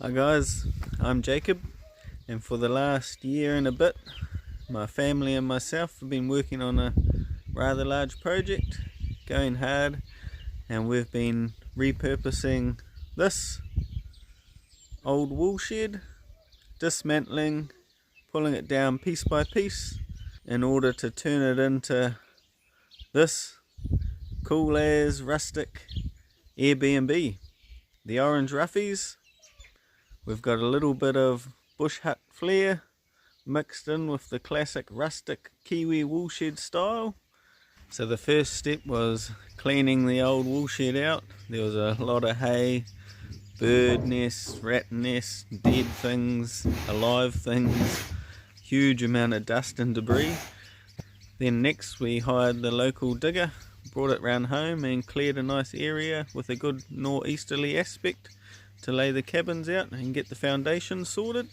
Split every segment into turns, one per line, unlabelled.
Hi guys, I'm Jacob, and for the last year and a bit my family and myself have been working on a rather large project, going hard, and we've been repurposing this old wool shed, dismantling, pulling it down piece by piece in order to turn it into this cool as rustic Airbnb. The orange roughies. We've got a little bit of bush hut flair mixed in with the classic rustic Kiwi woolshed style. So the first step was cleaning the old woolshed out. There was a lot of hay, bird nests, rat nests, dead things, alive things, huge amount of dust and debris. Then next we hired the local digger, brought it round home and cleared a nice area with a good northeasterly aspect to lay the cabins out and get the foundation sorted.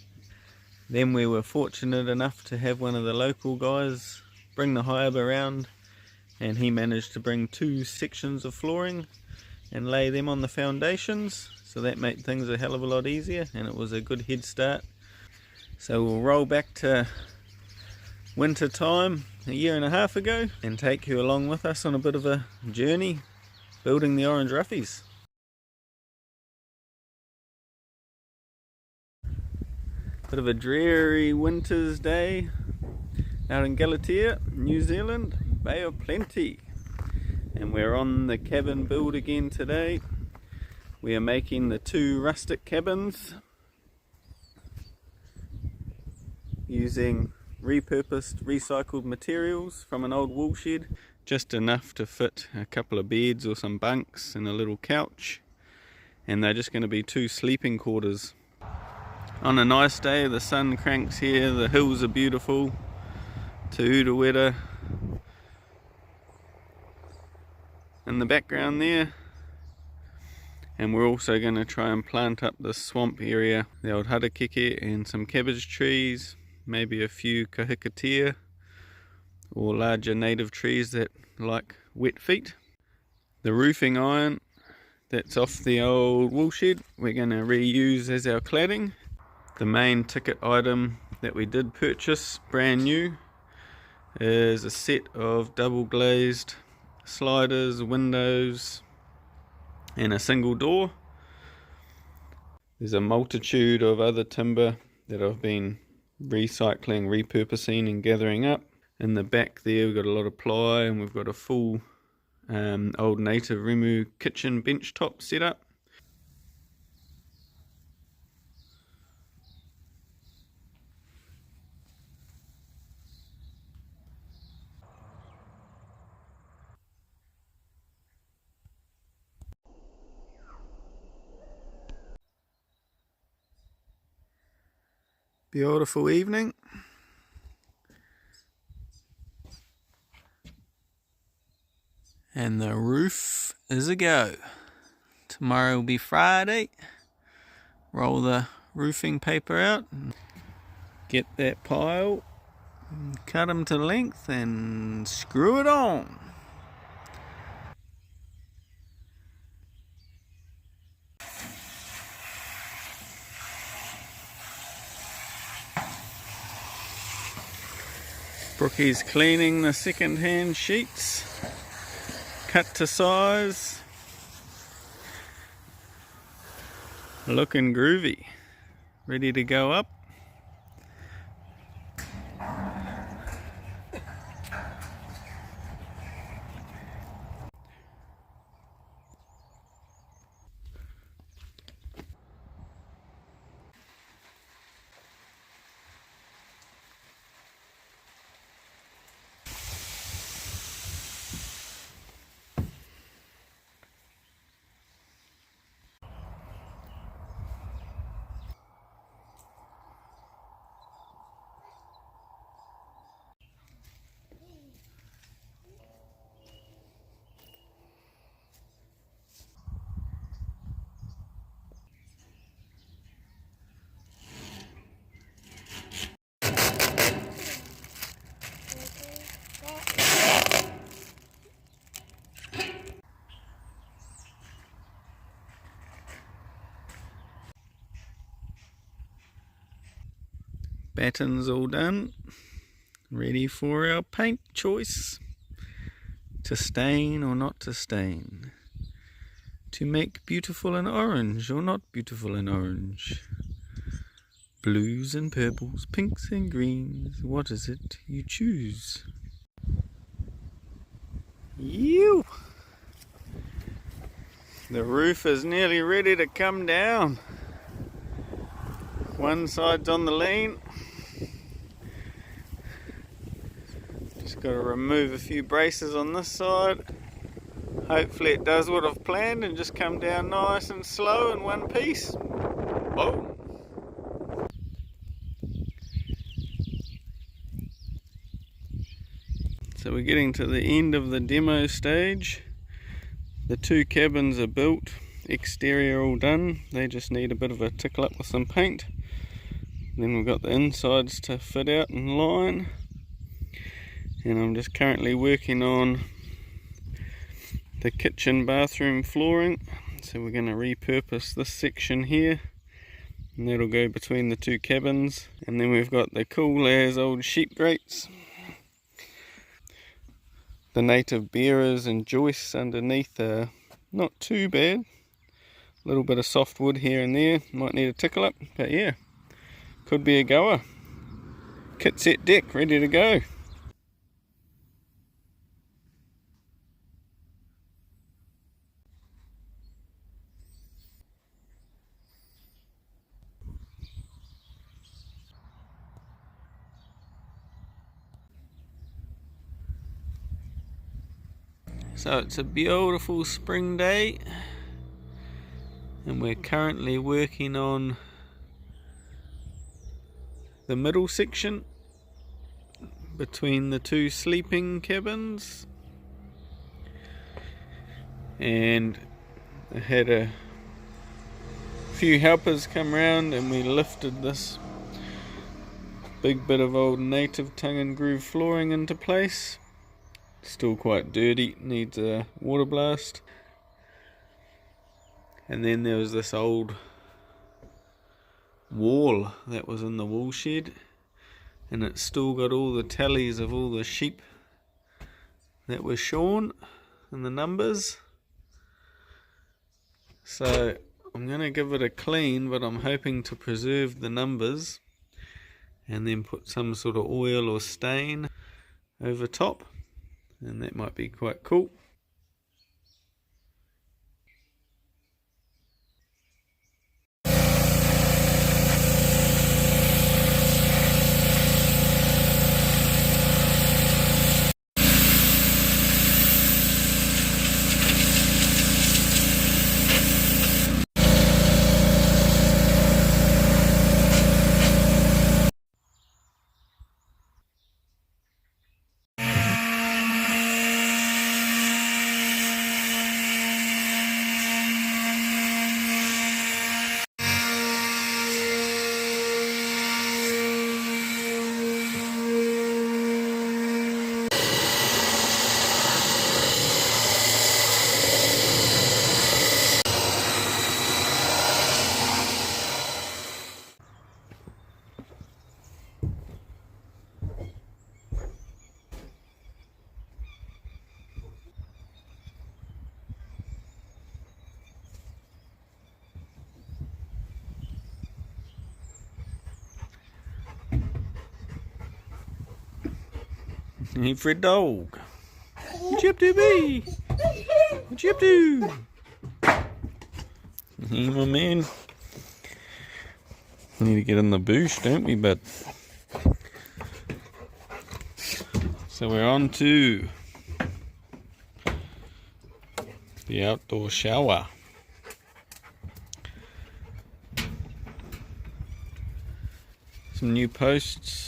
Then we were fortunate enough to have one of the local guys bring the hive around, and he managed to bring 2 sections of flooring and lay them on the foundations, so that made things a hell of a lot easier, and it was a good head start. So we'll roll back to winter time a year and a half ago and take you along with us on a bit of a journey building the orange roughies. Bit of a dreary winter's day out in Galatea, New Zealand, Bay of Plenty. And we're on the cabin build again today. We are making the 2 rustic cabins using repurposed recycled materials from an old wool shed. Just enough to fit a couple of beds or some bunks and a little couch. And they're just going to be 2 sleeping quarters. On a nice day, the sun cranks here, the hills are beautiful, Te Urewera in the background there. And we're also going to try and plant up the swamp area, the old harakeke and some cabbage trees, maybe a few kahikatea or larger native trees that like wet feet. The roofing iron that's off the old wool shed we're going to reuse as our cladding. The main ticket item that we did purchase brand new is a set of double glazed sliders, windows and a single door. There's a multitude of other timber that I've been recycling, repurposing and gathering up. In the back there we've got a lot of ply, and we've got a full old native Rimu kitchen bench top set up. Beautiful evening. And the roof is a go. Tomorrow will be Friday. Roll the roofing paper out. Get that pile. Cut them to length and screw it on. Brookie's cleaning the second-hand sheets, cut to size, looking groovy, ready to go up. Battens all done, ready for our paint choice. To stain or not to stain. To make beautiful in orange or not beautiful in orange. Blues and purples, pinks and greens, what is it you choose? You! The roof is nearly ready to come down. One side's on the lean. Just got to remove a few braces on this side. Hopefully it does what I've planned and just come down nice and slow in one piece. Boom! So we're getting to the end of the demo stage. The two cabins are built, exterior all done. They just need a bit of a tickle up with some paint. Then we've got the insides to fit out and line. And I'm just currently working on the kitchen bathroom flooring. So we're going to repurpose this section here. And that'll go between the two cabins. And then we've got the cool as old sheep grates. The native bearers and joists underneath are not too bad. A little bit of soft wood here and there, might need a tickle up, but yeah, could be a goer. Kit set deck, ready to go. So it's a beautiful spring day and we're currently working on the middle section between the two sleeping cabins, and I had a few helpers come round and we lifted this big bit of old native tongue and groove flooring into place. Still quite dirty, needs a water blast. And then there was this old wall that was in the woolshed, and it's still got all the tallies of all the sheep that were shorn and the numbers. So I'm going to give it a clean, but I'm hoping to preserve the numbers and then put some sort of oil or stain over top. And that might be quite cool. Hey, Fred dog. What you up to, B? What you up to? Hey, my man. We need to get in the bush, don't we, bud? So we're on to the outdoor shower. Some new posts.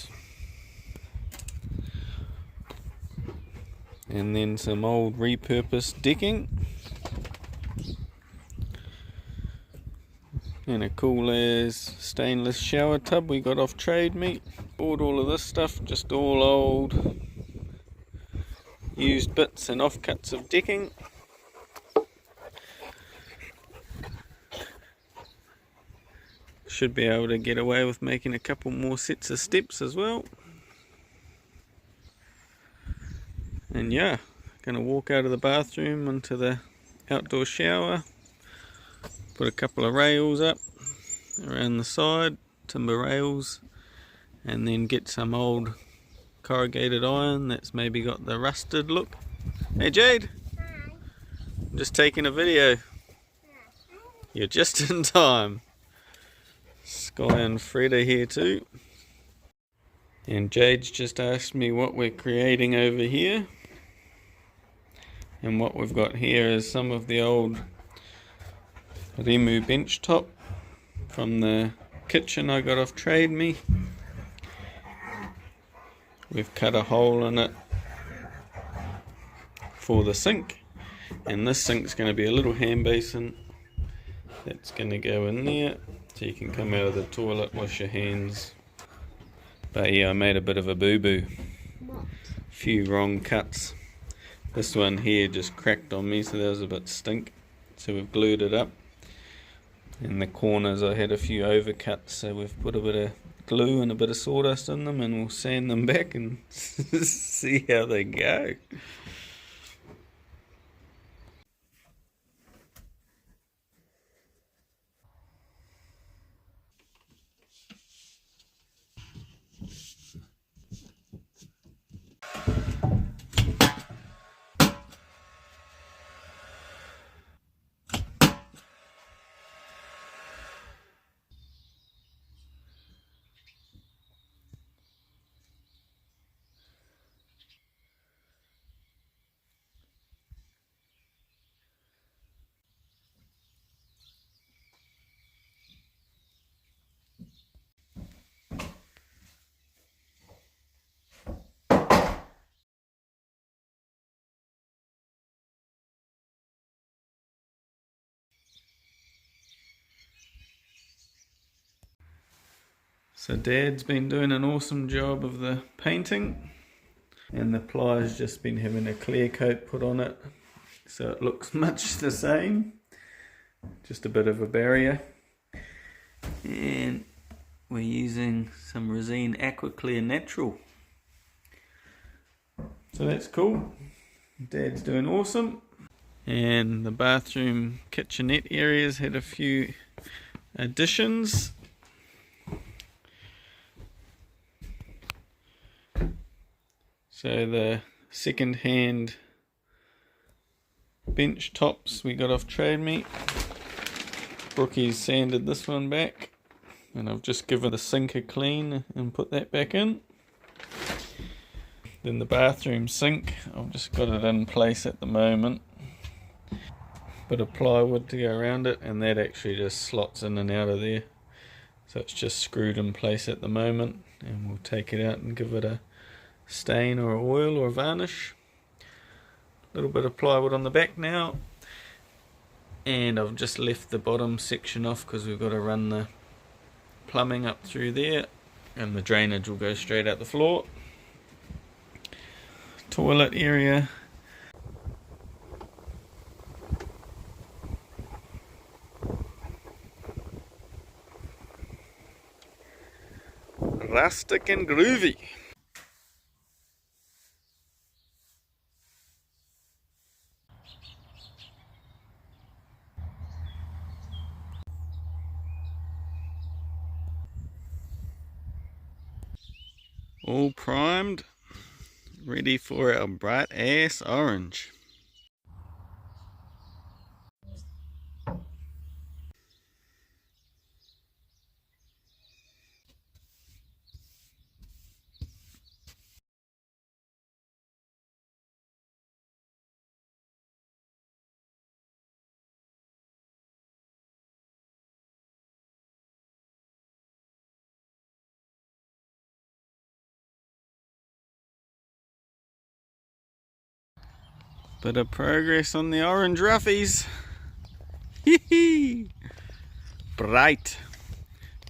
And then some old repurposed decking. And a cool as stainless shower tub we got off Trade Meet. Bought all of this stuff, just all old used bits and offcuts of decking. Should be able to get away with making a couple more sets of steps as well. And yeah, gonna walk out of the bathroom into the outdoor shower, put a couple of rails up around the side, timber rails, and then get some old corrugated iron that's maybe got the rusted look. Hey Jade!
Hi.
I'm just taking a video. You're just in time. Sky and Fred are here too. And Jade's just asked me what we're creating over here. And what we've got here is some of the old Remu bench top from the kitchen I got off Trade Me. We've cut a hole in it for the sink, and this sink's going to be a little hand basin that's going to go in there so you can come out of the toilet, wash your hands. But yeah, I made a bit of a boo-boo. A few wrong cuts. This one here just cracked on me, so that was a bit stink. So we've glued it up. In the corners I had a few overcuts, so we've put a bit of glue and a bit of sawdust in them, and we'll sand them back and see how they go. So Dad's been doing an awesome job of the painting, and the ply's just been having a clear coat put on it so it looks much the same, just a bit of a barrier. And we're using some Resine Aqua Clear Natural, so that's cool. Dad's doing awesome. And the bathroom kitchenette areas had a few additions. So the second-hand bench tops we got off Trade Me. Brookie's sanded this one back, and I've just given the sink a clean and put that back in. Then the bathroom sink, I've just got it in place at the moment. Bit of plywood to go around it, and that actually just slots in and out of there. So it's just screwed in place at the moment, and we'll take it out and give it a stain or oil or varnish. A little bit of plywood on the back now, and I've just left the bottom section off because we've got to run the plumbing up through there, and the drainage will go straight out the floor. Toilet area, rustic and groovy. All primed, ready for our bright ass orange. Bit of progress on the orange roughies. Bright.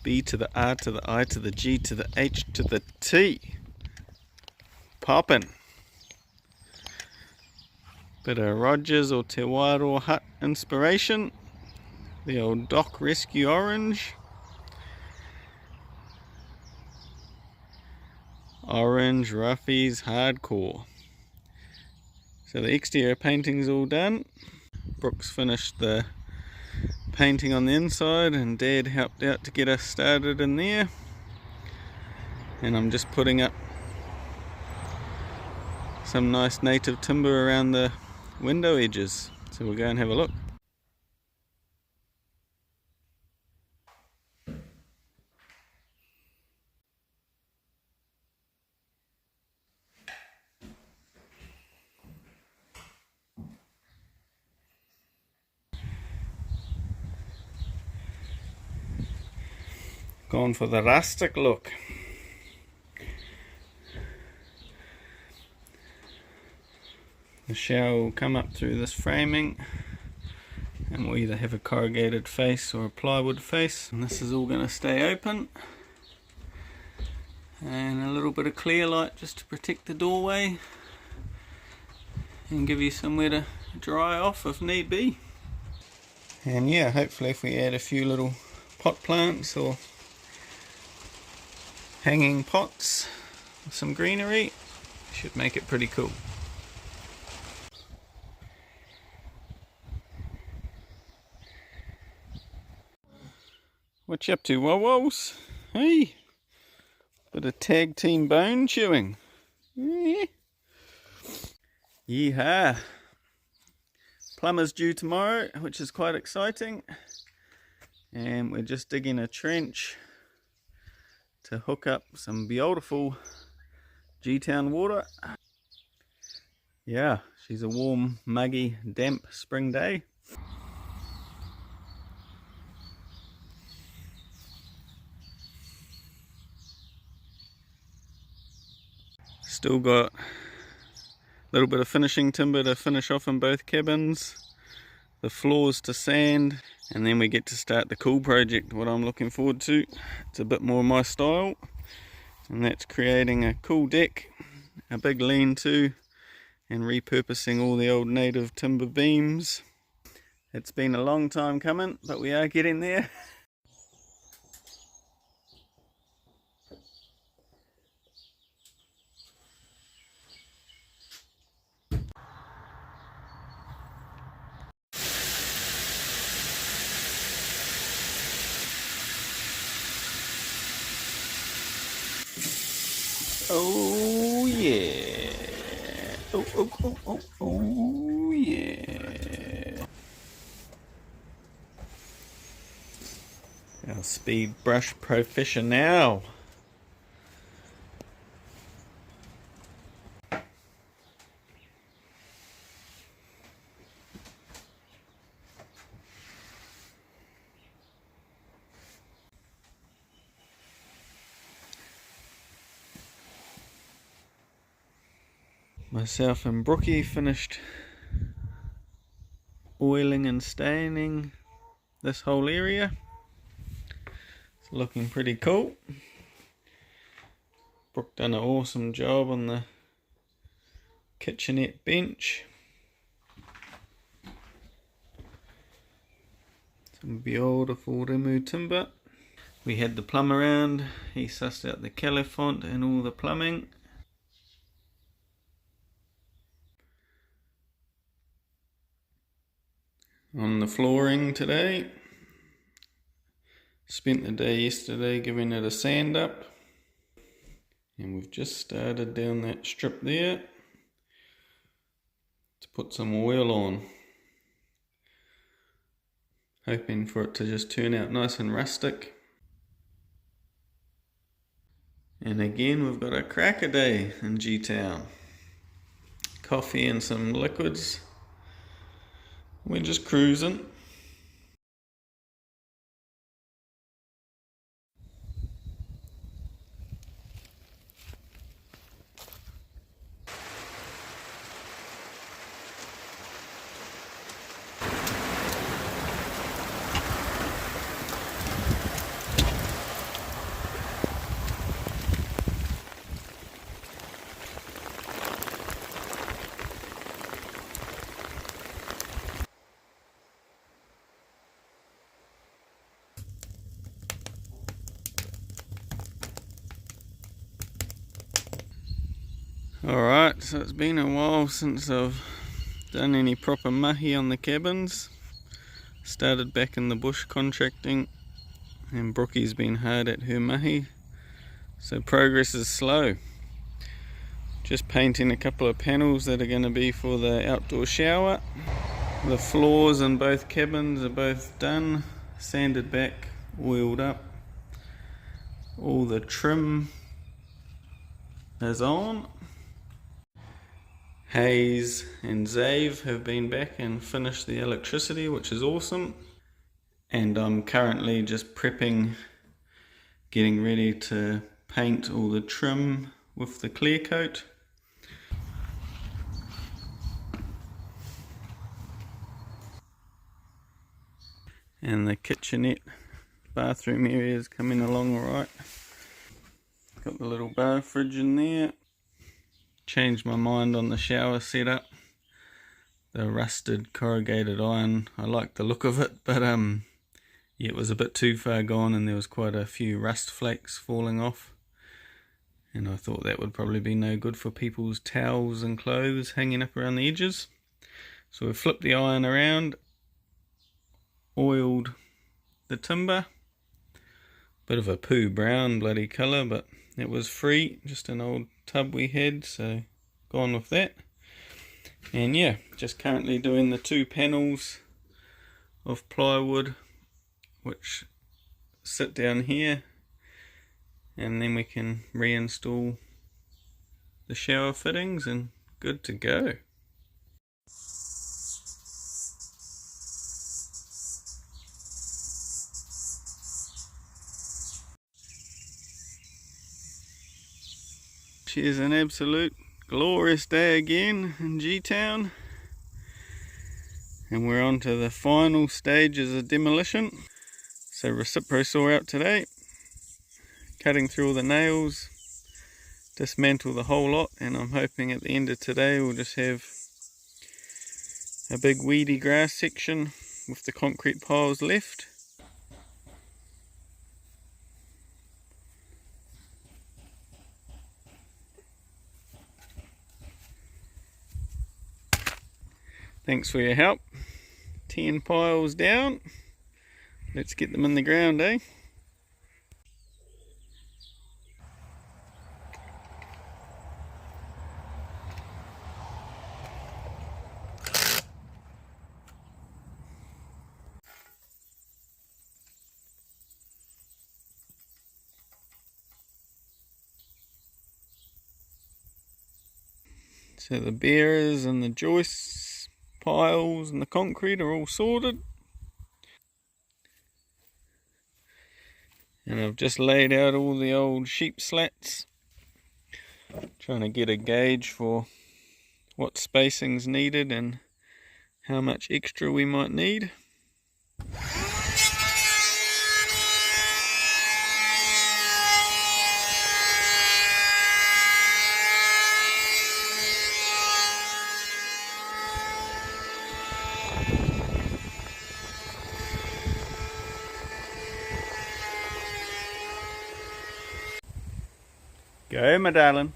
B to the R to the I to the G to the H to the T. Poppin'. Bit of Rogers or Te Wairoa Hut inspiration. The old Dock Rescue orange. Orange roughies hardcore. So the exterior painting's all done. Brooks finished the painting on the inside and Dad helped out to get us started in there. And I'm just putting up some nice native timber around the window edges. So we'll go and have a look. Going for the rustic look. The shower will come up through this framing and we'll either have a corrugated face or a plywood face, and this is all going to stay open, and a little bit of clear light just to protect the doorway and give you somewhere to dry off if need be. And yeah, hopefully if we add a few little pot plants or hanging pots with some greenery, should make it pretty cool. What you up to, Wowos? Hey? Bit of tag team bone chewing. Yeah. Yeehaw! Plumber's due tomorrow, which is quite exciting. And we're just digging a trench to hook up some beautiful G-Town water. Yeah, she's a warm, muggy, damp spring day. Still got a little bit of finishing timber to finish off in both cabins, the floors to sand, and then we get to start the cool project, what I'm looking forward to. It's a bit more my style, and that's creating a cool deck, a big lean-to, and repurposing all the old native timber beams. It's been a long time coming, but we are getting there. Oh yeah. Oh yeah. Our speed brush professional. Myself and Brookie finished oiling and staining this whole area. It's looking pretty cool. Brooke done an awesome job on the kitchenette bench. Some beautiful Remu timber. We had the plumber around, he sussed out the califont and all the plumbing. On the flooring today, spent the day yesterday giving it a sand up, and we've just started down that strip there to put some oil on, hoping for it to just turn out nice and rustic. And again, we've got a cracker day in G-Town. Coffee and some liquids. We're just cruising. Alright, so it's been a while since I've done any proper mahi on the cabins. Started back in the bush contracting, and Brookie's been hard at her mahi, so progress is slow. Just painting a couple of panels that are going to be for the outdoor shower. The floors in both cabins are both done, sanded back, oiled up. All the trim is on. Hayes and Zave have been back and finished the electricity, which is awesome. And I'm currently just prepping, getting ready to paint all the trim with the clear coat. And the kitchenette bathroom area is coming along alright. Got the little bar fridge in there. Changed my mind on the shower setup. The rusted corrugated iron, I like the look of it, but yeah, it was a bit too far gone and there was quite a few rust flakes falling off, and I thought that would probably be no good for people's towels and clothes hanging up around the edges. So we flipped the iron around, oiled the timber, bit of a poo brown bloody colour, but it was free, just an old tub we had, so gone with that. And yeah, just currently doing the 2 panels of plywood which sit down here, and then we can reinstall the shower fittings and good to go. Cheers, an absolute glorious day again in G-Town, and we're on to the final stages of demolition. So Recipro saw out today, cutting through all the nails, dismantle the whole lot, and I'm hoping at the end of today we'll just have a big weedy grass section with the concrete piles left. Thanks for your help. 10 piles down. Let's get them in the ground, eh? So the bearers and the joists, piles and the concrete are all sorted. And I've just laid out all the old sheep slats, trying to get a gauge for what spacing's needed and how much extra we might need. Go, my darling.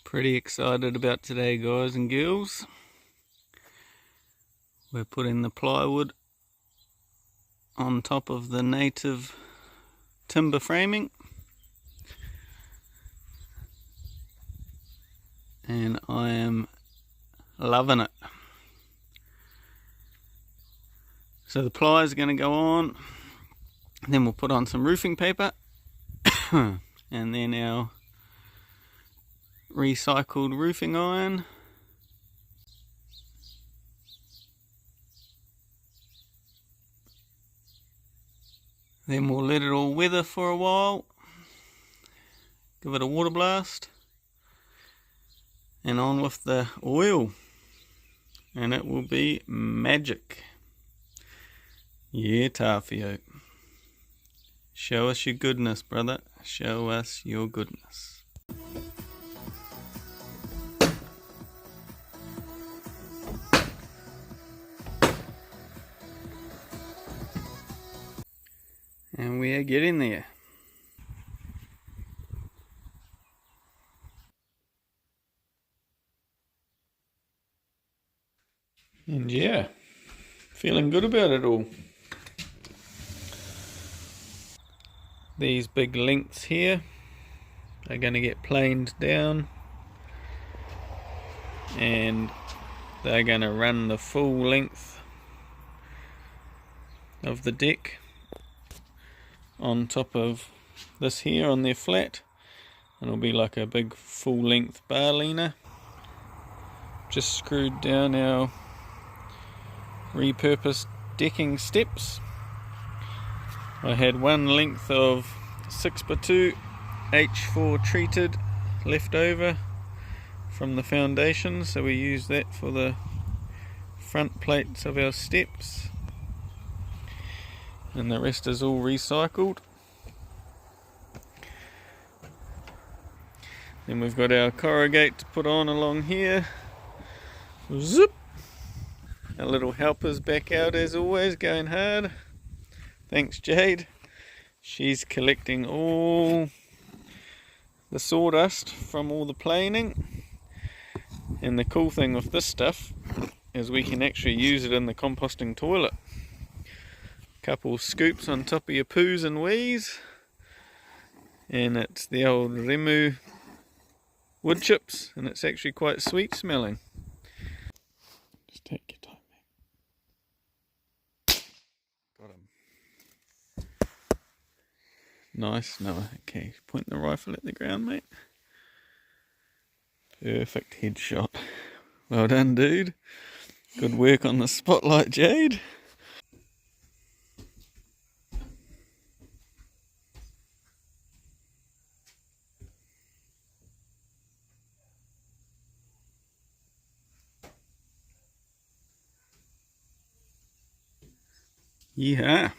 Pretty excited about today, guys and girls. We're putting the plywood on top of the native timber framing, and I am loving it. So the ply is going to go on, then we'll put on some roofing paper and then our recycled roofing iron. Then we'll let it all weather for a while, give it a water blast, and on with the oil. and it will be magic. Yeah, Tawhio. Show us your goodness, brother. Show us your goodness. And we are getting there. And yeah, feeling good about it all. These big lengths here are going to get planed down, and they're going to run the full length of the deck on top of this here on their flat, and it'll be like a big full length bar leaner. Just screwed down our repurposed decking steps. I had one length of 6x2 H4 treated left over from the foundation, so we use that for the front plates of our steps, and the rest is all recycled. Then we've got our corrugate to put on along here. Zip! Our little helper's back out as always, going hard. Thanks, Jade. She's collecting all the sawdust from all the planing. And the cool thing with this stuff is we can actually use it in the composting toilet. Couple scoops on top of your poos and wees, and it's the old Remu wood chips, and it's actually quite sweet smelling. Just take your time, mate. Got him. Nice, Noah. Okay, point the rifle at the ground, mate. Perfect headshot. Well done, dude. Good work on the spotlight, Jade. Yeah.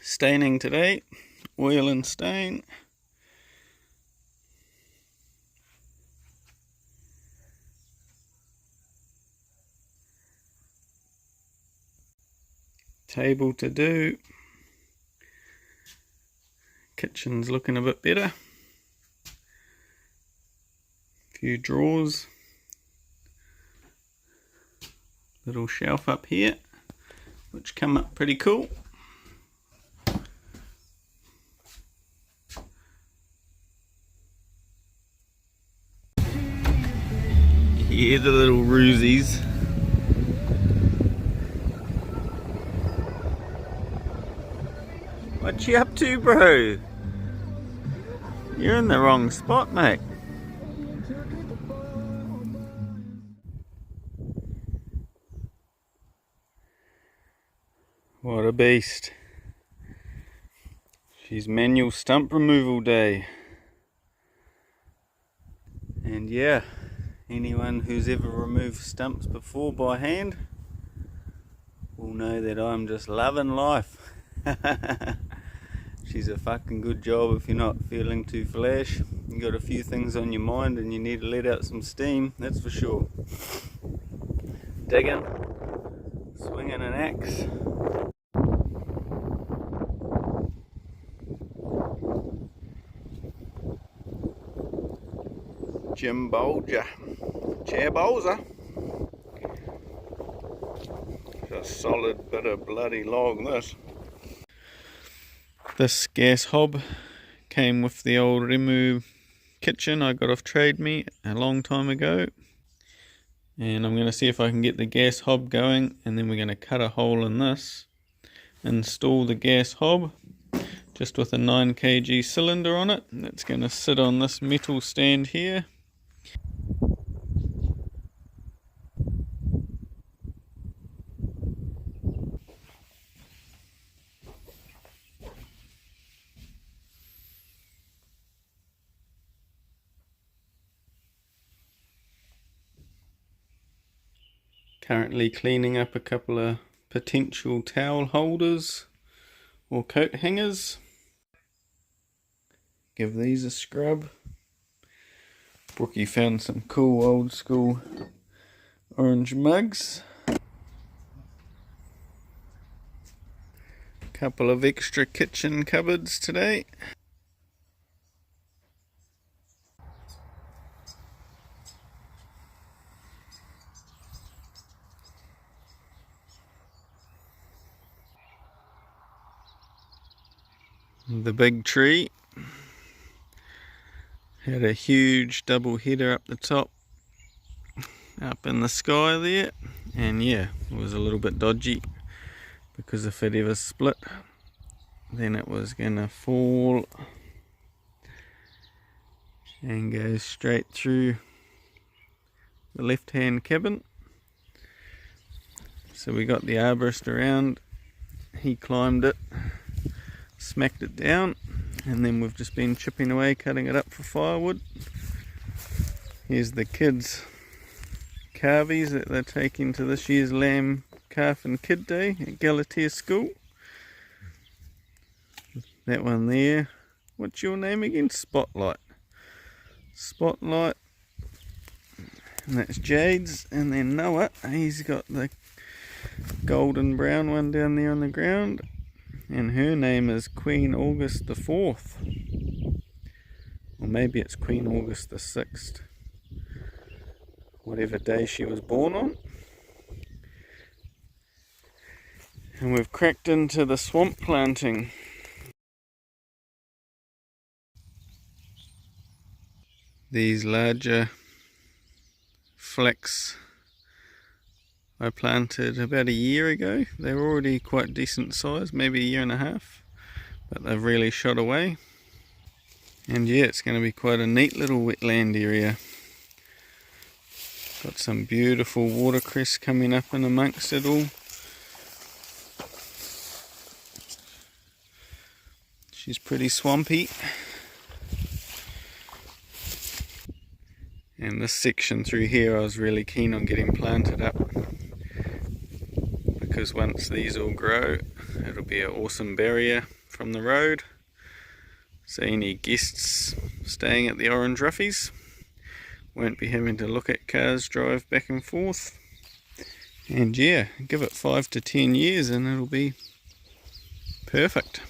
Staining today. Oil and stain. Table to do. Kitchen's looking a bit better. Few drawers. Little shelf up here, which come up pretty cool. Yeah, the little roozies. What you up to, bro? You're in the wrong spot, mate. What a beast. She's manual stump removal day. And yeah, anyone who's ever removed stumps before by hand will know that I'm just loving life. She's a fucking good job if you're not feeling too flash. You got a few things on your mind and you need to let out some steam, that's for sure. Digging, swinging an axe. Jim Bolger, Chair Bowser. It's a solid bit of bloody log, this. This gas hob came with the old Remu kitchen I got off Trade Me a long time ago. And I'm going to see if I can get the gas hob going, and then we're going to cut a hole in this, install the gas hob just with a 9 kg cylinder on it. That's going to sit on this metal stand here. Currently cleaning up a couple of potential towel holders or coat hangers. Give these a scrub. Brookie found some cool old school orange mugs. Couple of extra kitchen cupboards today. The big tree had a huge double header up the top, up in the sky there, and yeah, it was a little bit dodgy because if it ever split, then it was gonna fall and go straight through the left hand cabin. So we got the arborist around, he climbed it, smacked it down, and then we've just been chipping away, cutting it up for firewood. Here's the kids' carvies that they're taking to this year's lamb calf and kid day at Galatea School. That one there, what's your name again? Spotlight. Spotlight. And that's Jade's, and then Noah, he's got the golden brown one down there on the ground, and her name is Queen August the 4th, or maybe it's Queen August the 6th, whatever day she was born on. And we've cracked into the swamp planting. These larger flax I planted about a year ago. They were already quite decent size, maybe a year and a half, but they've really shot away. And yeah, it's going to be quite a neat little wetland area. Got some beautiful watercress coming up in amongst it all. She's pretty swampy. And this section through here I was really keen on getting planted up, because once these all grow, it'll be an awesome barrier from the road. So any guests staying at the Orange Roughies won't be having to look at cars drive back and forth. And yeah, give it 5 to 10 years and it'll be perfect.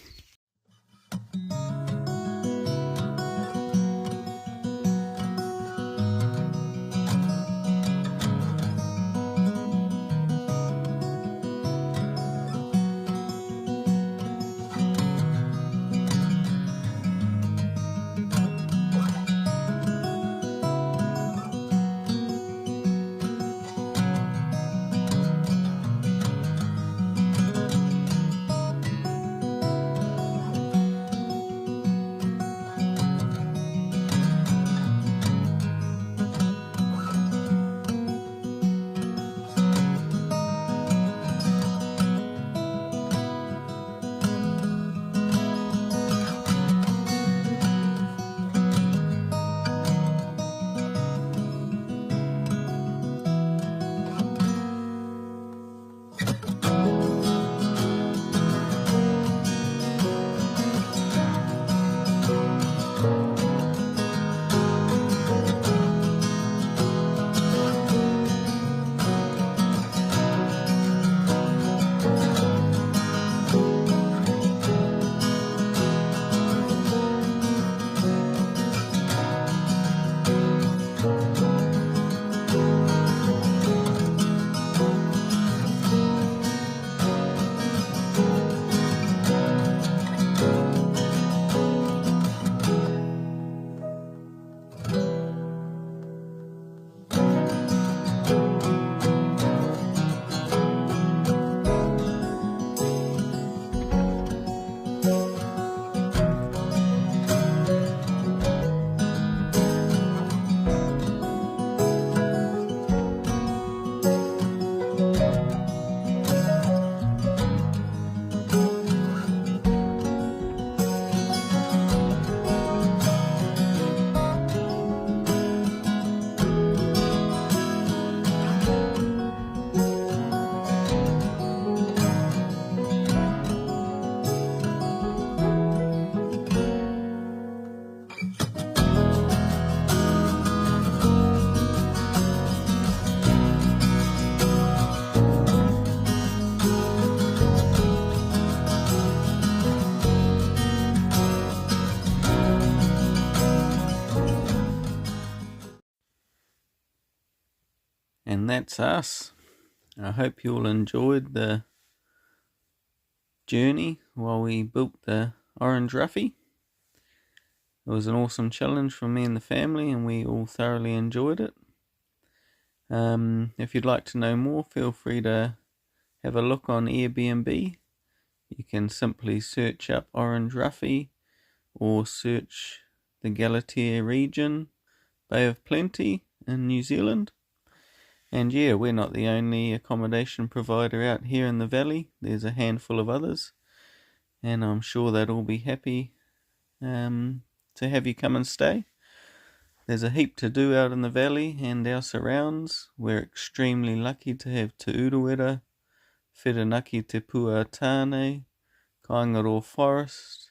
And that's us. I hope you all enjoyed the journey while we built the orange roughy. It was an awesome challenge for me and the family, and we all thoroughly enjoyed it. If you'd like to know more, feel free to have a look on Airbnb. You can simply search up Orange Roughy or search the Galatea region, Bay of Plenty in New Zealand. And yeah, we're not the only accommodation provider out here in the valley. There's a handful of others, and I'm sure they'd all be happy to have you come and stay. There's a heap to do out in the valley and our surrounds. We're extremely lucky to have Te Urewera, Whirinaki Te Puatane, Kaingaro Forest,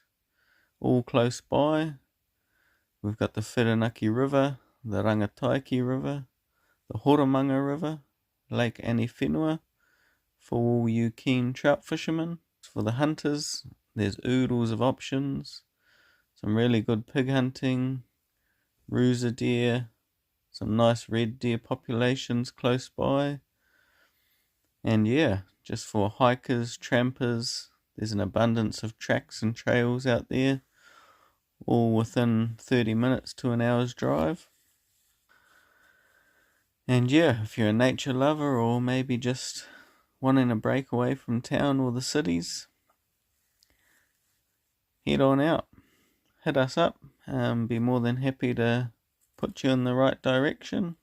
all close by. We've got the Whirinaki River, the Rangataiki River, the Horomanga River, Lake Aniwhenua, for all you keen trout fishermen. For the hunters, there's oodles of options, some really good pig hunting, roosa deer, some nice red deer populations close by. And yeah, just for hikers, trampers, there's an abundance of tracks and trails out there, all within 30 minutes to an hour's drive. And yeah, if you're a nature lover or maybe just wanting a break away from town or the cities, head on out. Hit us up. Be more than happy to put you in the right direction.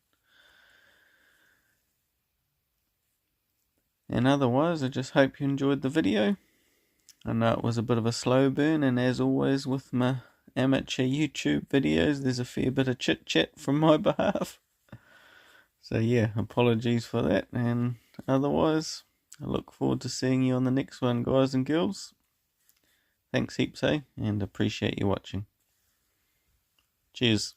And otherwise, I just hope you enjoyed the video. I know it was a bit of a slow burn, and as always with my amateur YouTube videos, there's a fair bit of chit chat from my behalf. So yeah, apologies for that, and otherwise, I look forward to seeing you on the next one, guys and girls. Thanks heaps, and appreciate you watching. Cheers.